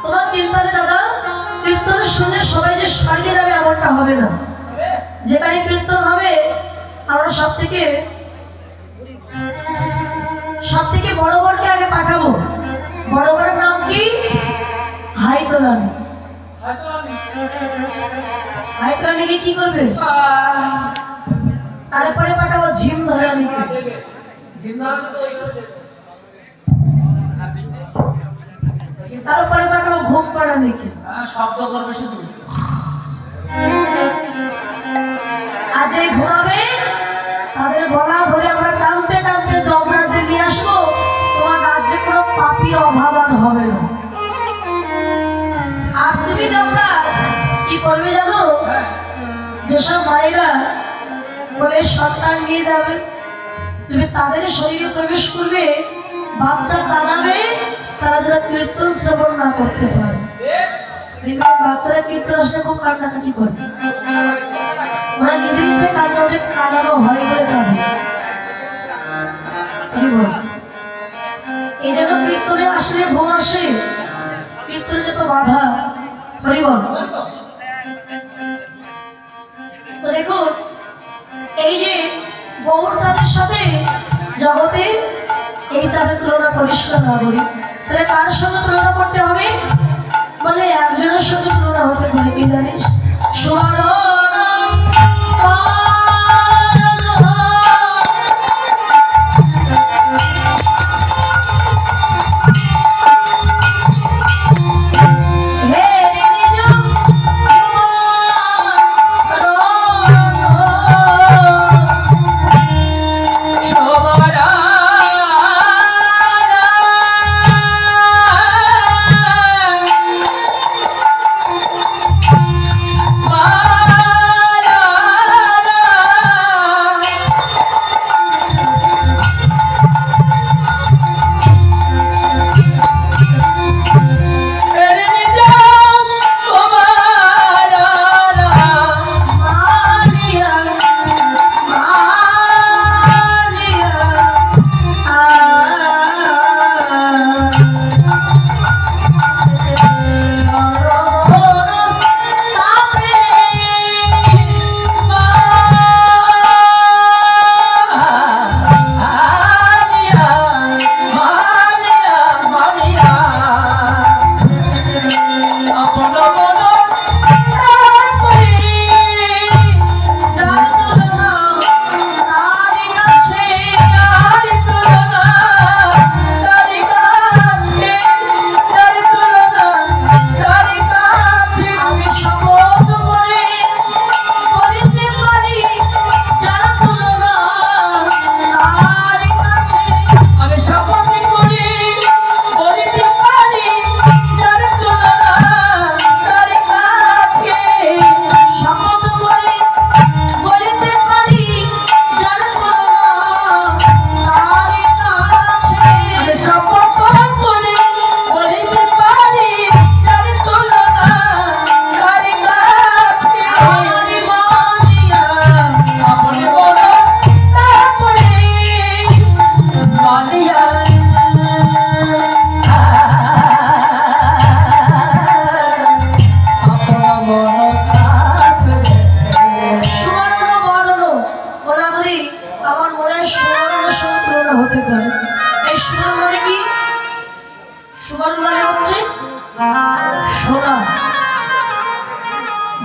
তোমার চিন্তা নেই দাদা, কীর্তন শুনে সবাই যে সারিয়ে যাবে এমনটা হবে না। যেখানে কীর্তন হবে আমরা সব থেকে বড় বড়কে আগে পাঠাবো। বড় বড়ের নাম কি? হাইতলানি। হাইতলানিকে কি করবে? তারপরে পাঠাবো ঝিম ধরানিকে। তারপরে পাঠাবো ঘুম পাড়ানিকে। শব্দ করবে শুধু। আর যে ঘুমাবে তাদের গলা ধরে আমরা টানতে টানতে যমরাজ্যে নিয়ে আসবো। তোমার রাজ্যে কোনো পাপীর অভাব আর হবে না। আর তুমি যমরাজ কি করবে জানো? যেসব মায়েরা বলে সন্তান নিয়ে যাবে, তুমি তাদের শরীরে প্রবেশ করবে, বাচ্চা কাঁদাবে, তারা যারা কীর্তন শ্রবণ না করতে পারে। বাচ্চারা কীর্তন আসলে খুব কান্নাকাটি করে। ওরা নিজের ইচ্ছে কাজে ওদের কাঁদানো হয় বলে কাঁদে। এই জন্য কীর্তনে আসলে ঘুম আসে, কীর্তনে যত বাধা। হরিবল। তো দেখুন, এই যে গৌর চাঁদের সাথে জগতে এই চাঁদের তুলনা করিস না বলি, তাহলে কার সঙ্গে তুলনা করতে হবে? বলে একজনের সঙ্গে তুলনা হতে পারে, কি জানিস?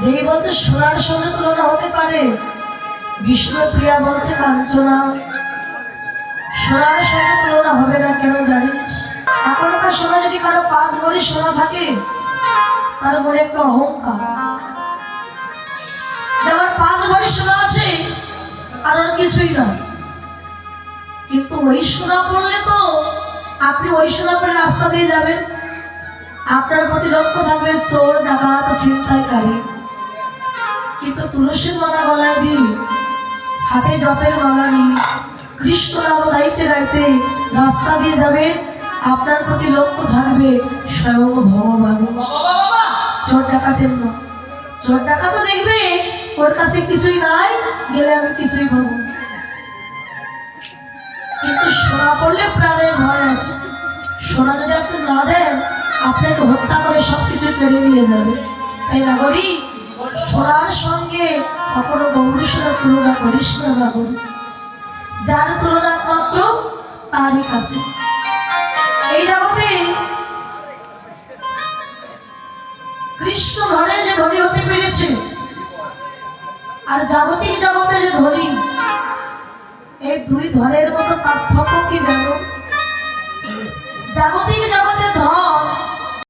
যেই বলছে সোনার সঙ্গে তুলনা হতে পারে, বিষ্ণুপ্রিয়া বলছে কাঞ্চনা সোনার সঙ্গে তুলনা হবে না। কেন জানিস? এখনকার সময় যদি কারো 5 ভরি সোনা থাকে, তার মনে একটা অহংকার, যেমন 5 ভরি সোনা আছে আর ওর কিছুই না। কিন্তু ওই সোনা পড়লে তো আপনি ওই সোনা পরে রাস্তা দিয়ে যাবেন, আপনার প্রতি লক্ষ্য থাকবে চোর, ডাকাত, ছিনতাইকারী। কিন্তু তুলসীর মালা গলায় দিয়ে, হাতে জপের মালা নিয়ে, কৃষ্ণ নাম গাইতে গাইতে রাস্তা দিয়ে যাবেন, আপনার প্রতি লক্ষ্য থাকবে স্বয়ং ভগবান। চোর ডাকাতের না। চোর ডাকাতও দেখবে ওর কাছে কিছুই নাই, গেলে আমি কিছুই পাবো। কিন্তু সোনা পড়লে প্রাণের ভয় আছে। সোনা যদি আপনি না দেন, আপনাকে হত্যা করে সবকিছু কেড়ে নিয়ে যাবে। তাই নাগরিক, সোনার সঙ্গে কখনো গৌরী সোনার তুলনা করিস না নাগরিক। যার তুলনা মাত্র তারই কাছে। এই জগতে কৃষ্ণ ধনের যে ধনী হতে পেরেছে, আর জাগতিক জগতে যে ধনী, এই দুই ধনের মতো পার্থক্য কি জানো? জাগতিক জগতে ধন